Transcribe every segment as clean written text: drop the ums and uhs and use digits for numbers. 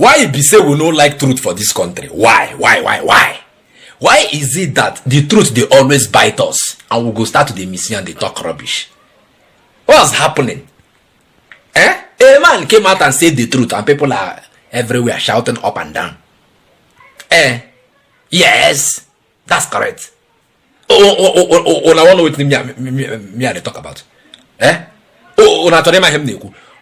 Why be say we no like truth for this country? Why? Why is it that the truth they always bite us and we go start to the mission and they talk rubbish? What's happening? A man came out and said the truth and people are everywhere shouting up and down. Yes, that's correct. Oh, I want to know what me they talk about.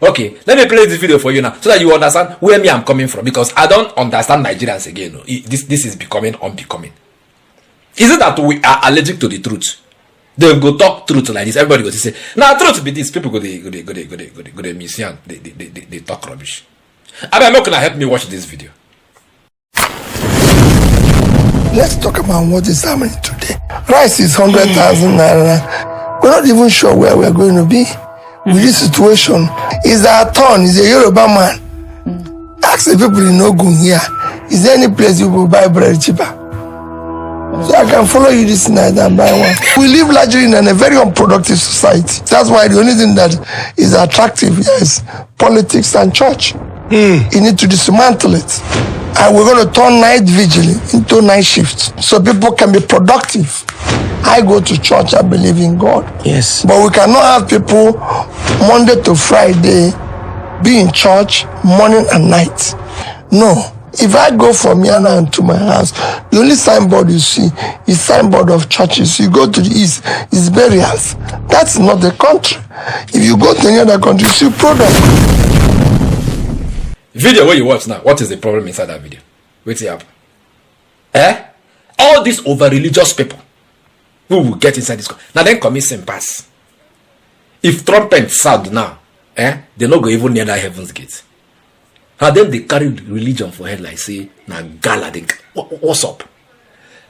Okay, let me play this video for you now so that you understand where me I'm coming from, because I don't understand Nigerians again. This is becoming unbecoming. Is it that we are allergic to the truth? They go talk truth like this. Everybody goes to say, now truth be this. People go they mission. They talk rubbish. I'm not gonna help me watch this video. Let's talk about what is happening today. Rice is 100,000 naira. We're not even sure where we're going to be with this situation. Is our turn? Is a Yoruba man? Ask the people in Ogun here. Is there any place you will buy bread cheaper? So I can follow you this night and buy one. We live largely in a very unproductive society. That's why the only thing that is attractive here is politics and church. You need to dismantle it. And we're going to turn night vigil into night shift so people can be productive. I go to church, I believe in God. Yes. But we cannot have people Monday to Friday be in church morning and night. No. If I go from here now to my house, the only signboard you see is signboard of churches. You go to the east, it's burials. That's not the country. If you go to any other country, you see product. Video where you watch now, what is the problem inside that video? What's it happen? All these over-religious people who will get inside this. Now then commit sin pass. If trumpet sound now, they not go even near that heaven's gate. Now then they carry religion for head like say, na gala, what's up?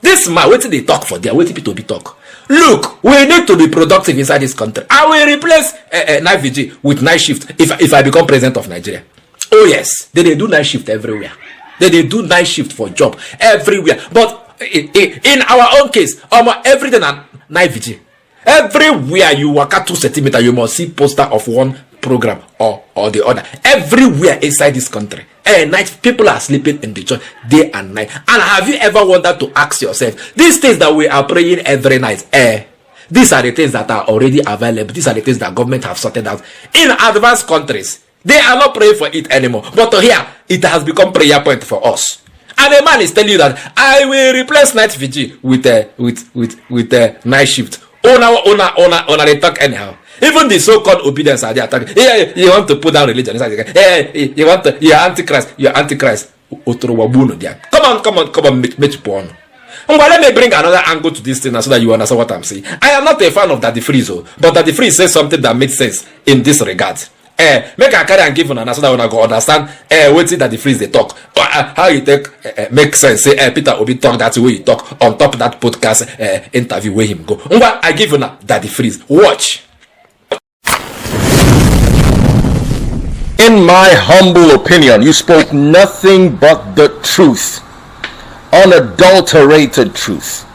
This man, what did they talk for there? What did people be talk? Look, we need to be productive inside this country. I will replace night vigil with night shift if I become president of Nigeria. Oh yes, they do night shift everywhere. They do night shift for job everywhere. But in our own case, everything and night vigil. Everywhere you walk at 2 centimeters, you must see poster of one program or the other. Everywhere inside this country. Night people are sleeping in the church day and night. And have you ever wondered to ask yourself, these things that we are praying every night, these are the things that are already available. These are the things that government have sorted out. In advanced countries, they are not praying for it anymore. But here, it has become prayer point for us. And a man is telling you that I will replace night vigil with night shift. They talk anyhow. Even the so-called obedience are there talking. Yeah, you want to put down religion. You're antichrist. You're antichrist. Come on, make porn. Well, let me bring another angle to this thing so that you understand what I'm saying. I am not a fan of Daddy Freeze, but Daddy Freeze says something that makes sense in this regard. Make a carry and give an answer that I go understand. Wait till Daddy Freeze they talk. How you take make sense? Say Peter Obi talk that's the way you talk on top of that podcast interview where him go. I give you now Daddy Freeze. Watch. In my humble opinion, you spoke nothing but the truth. Unadulterated truth.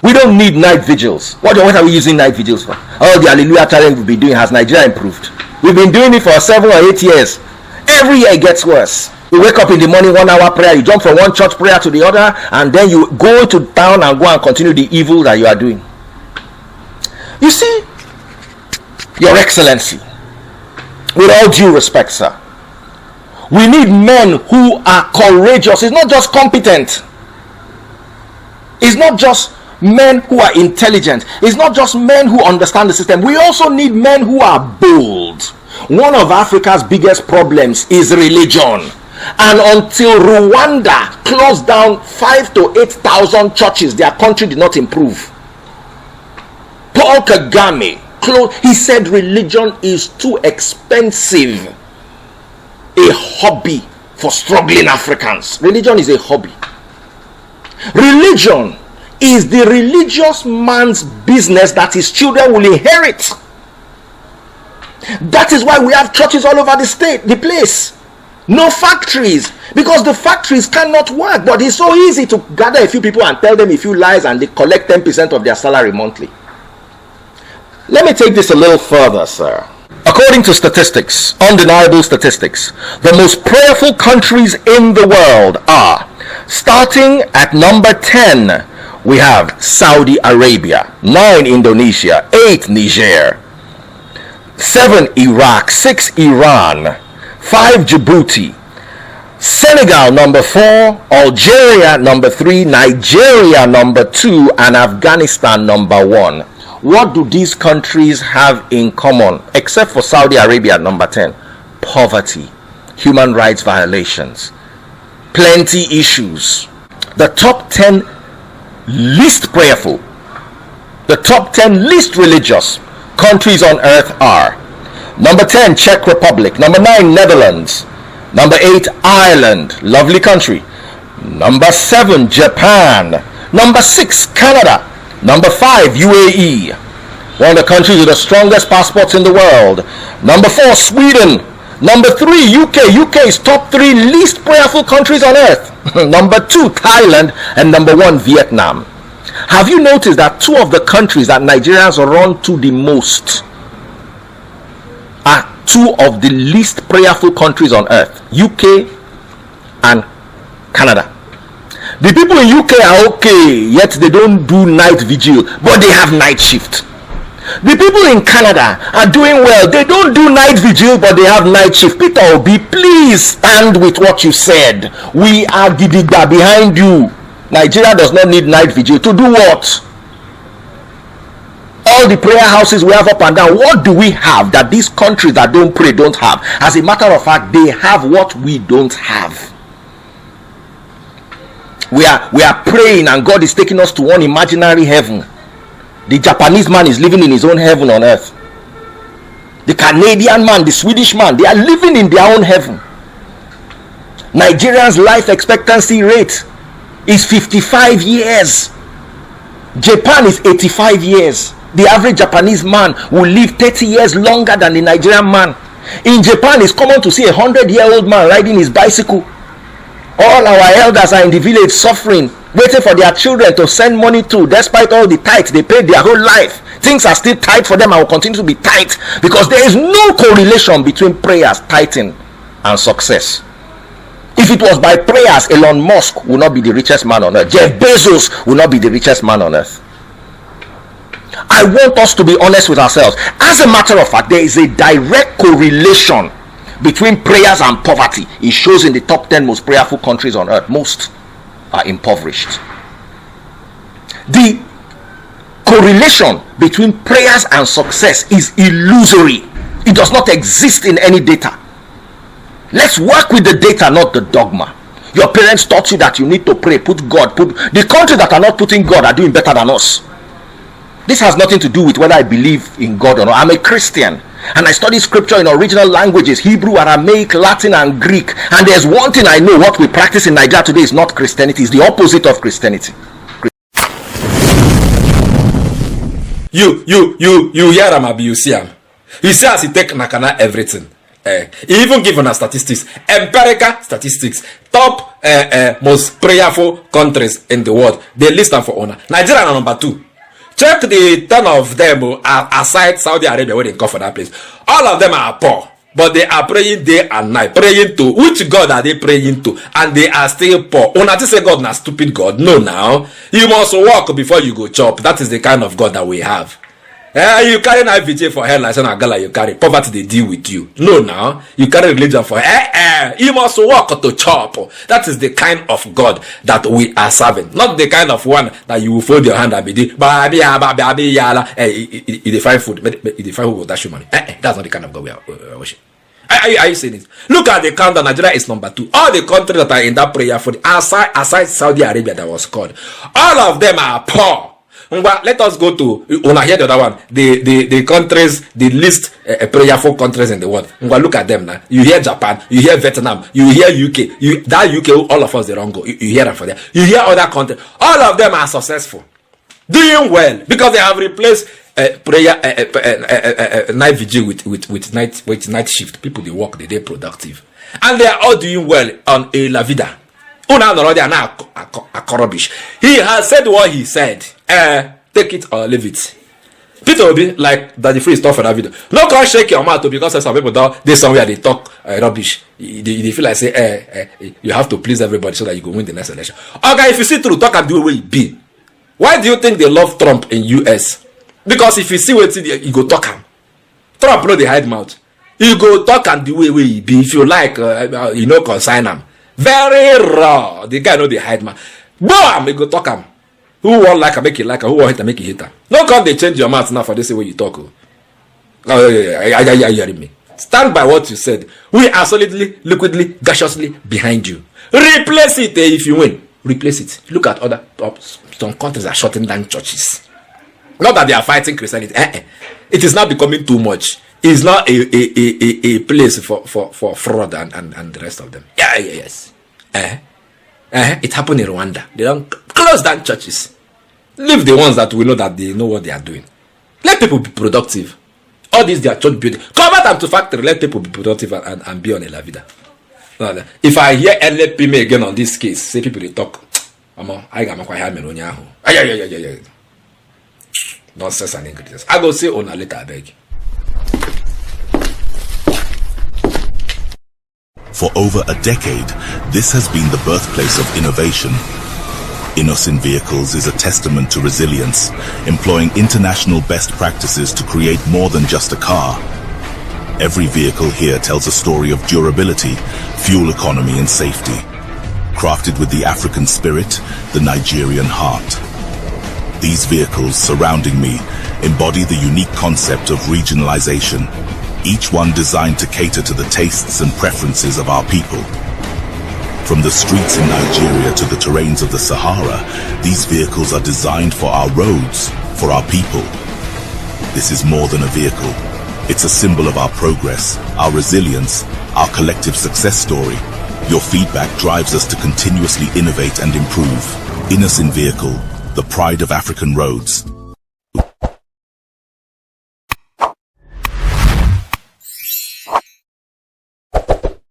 We don't need night vigils. What are we using night vigils for? All the Hallelujah challenge we've been doing, has Nigeria improved? We've been doing it for 7 or 8 years. Every year it gets worse. You wake up in the morning, 1 hour prayer, you jump from one church prayer to the other, and then you go to town and go and continue the evil that you are doing. You see, Your Excellency, with all due respect, sir, we need men who are courageous. It's not just competent. It's not just men who are intelligent. It's not just men who understand the system. We also need men who are bold. One of Africa's biggest problems is religion. And until Rwanda closed down 5,000 to 8,000 churches, their country did not improve. Paul Kagame, he said religion is too expensive. A hobby for struggling Africans. Religion is a hobby. Religion is the religious man's business that his children will inherit. That is why we have churches all over the place. No factories, because the factories cannot work. But it's so easy to gather a few people and tell them a few lies and they collect 10% of their salary monthly. Let me take this a little further, sir. According to statistics, undeniable statistics, the most prayerful countries in the world are, starting at number 10, we have Saudi Arabia, 9 Indonesia, 8 Niger, 7 Iraq, 6 Iran, 5 Djibouti, Senegal number 4, Algeria number 3, Nigeria number 2, and Afghanistan number 1. What do these countries have in common, except for Saudi Arabia number 10? Poverty, human rights violations, plenty issues. The top 10 least prayerful, the top 10 least religious countries on earth are: number 10, Czech Republic; number 9, Netherlands; number 8, Ireland, lovely country; number 7, Japan; number 6, Canada; number 5, UAE, one of the countries with the strongest passports in the world; number 4, Sweden; number 3, UK. UK is top 3 least prayerful countries on earth. Number 2, Thailand; and number 1, Vietnam. Have you noticed that 2 of the countries that Nigerians run to the most are 2 of the least prayerful countries on earth? UK and Canada. The people in UK are okay, yet they don't do night vigil, but they have night shift. The people in Canada are doing well. They don't do night vigil, but they have night shift. Peter Obi, please stand with what you said. We are gidigba behind you. Nigeria does not need night vigil. To do what? All the prayer houses we have up and down, what do we have that these countries that don't pray don't have? As a matter of fact, they have what we don't have. We are praying and God is taking us to one imaginary heaven. The Japanese man is living in his own heaven on earth. The Canadian man, the Swedish man, they are living in their own heaven. Nigerians' life expectancy rate is 55 years. Japan is 85 years. The average Japanese man will live 30 years longer than the Nigerian man. In Japan, it's common to see a 100-year-old man riding his bicycle. All our elders are in the village suffering, waiting for their children to send money to, despite all the tithes they paid their whole life. Things are still tight for them and will continue to be tight because there is no correlation between prayers, tithing, and success. If it was by prayers, Elon Musk will not be the richest man on earth. Jeff Bezos will not be the richest man on earth. I want us to be honest with ourselves. As a matter of fact, there is a direct correlation between prayers and poverty. It shows in the top 10 most prayerful countries on earth, most are impoverished. The correlation between prayers and success is illusory. It does not exist in any data. Let's work with the data, not the dogma. Your parents taught you that you need to pray, put God, the countries that are not putting God are doing better than us. This has nothing to do with whether I believe in God or not. I'm a Christian and I study scripture in original languages, Hebrew, Aramaic, Latin, and Greek. And there's one thing I know: what we practice in Nigeria today is not Christianity, it's the opposite of Christianity. You hear him, Abi, you see him. You see as he take nakana everything. He even given us statistics, empirical statistics, top most prayerful countries in the world. They list them for honor. Nigeria are number 2. Check the 10 of them aside Saudi Arabia where they come for that place. All of them are poor, but they are praying day and night. Praying to which God are they praying to? And they are still poor. Una say God na stupid God. No, now you must work before you go chop. That is the kind of God that we have. You carry an IVJ for hell like a gala, you carry poverty, they deal with you. No, now you carry religion for you must work to chop. That is the kind of God that we are serving, not the kind of one that you will fold your hand and be you define food, you define who will dash you money. That's not the kind of God we are worshiping. Are you saying it? Look at the countdown. Nigeria is number 2. All the countries that are in that prayer for aside Saudi Arabia that was called, all of them are poor. Let us go to hear the other one. The countries, the least prayerful countries in the world. Look at them now. You hear Japan, you hear Vietnam, you hear UK. That UK, all of us they don't go. You hear them for there. You hear other countries. All of them are successful, doing well because they have replaced prayer night vigil with night shift. People they work, they productive, and they are all doing well on a la vida. He has said what he said. Take it or leave it. Peter Obi, like that the free stuff for that video. No come shake your mouth because some people don't, they somewhere they talk rubbish. They feel like say, you have to please everybody so that you go win the next election. Okay, if you see through, talk and do away be. Why do you think they love Trump in US? Because if you see what you go talk him. Trump no they hide mouth. You go talk and do away be. If you like, consign him. Very raw. The guy know they hide mouth. Boom, you go talk him. Who won't like a make it like a who want hate make it hater? No come they change your mouth now for this way you talk. Oh yeah, hearing me. Stand by what you said. We are solidly, liquidly, gaseously behind you. Replace it if you win. Replace it. Look at other some countries are shutting down churches. Not that they are fighting Christianity. It is now becoming too much. It's not a place for fraud and the rest of them. Yes. It happened in Rwanda. They don't close down churches. Leave the ones that we know that they know what they are doing. Let people be productive. All these their church building. Convert them to factory. Let people be productive and be on a la vida. If I hear LP me again on this case, say people they talk. I got quite high. Nonsense and ingredients. I go say on a later, I beg. For over a decade, this has been the birthplace of innovation. Innocent Vehicles is a testament to resilience, employing international best practices to create more than just a car. Every vehicle here tells a story of durability, fuel economy and safety. Crafted with the African spirit, the Nigerian heart. These vehicles surrounding me embody the unique concept of regionalization, each one designed to cater to the tastes and preferences of our people. From the streets in Nigeria to the terrains of the Sahara, these vehicles are designed for our roads, for our people. This is more than a vehicle. It's a symbol of our progress, our resilience, our collective success story. Your feedback drives us to continuously innovate and improve. Innocent Vehicle, the pride of African roads.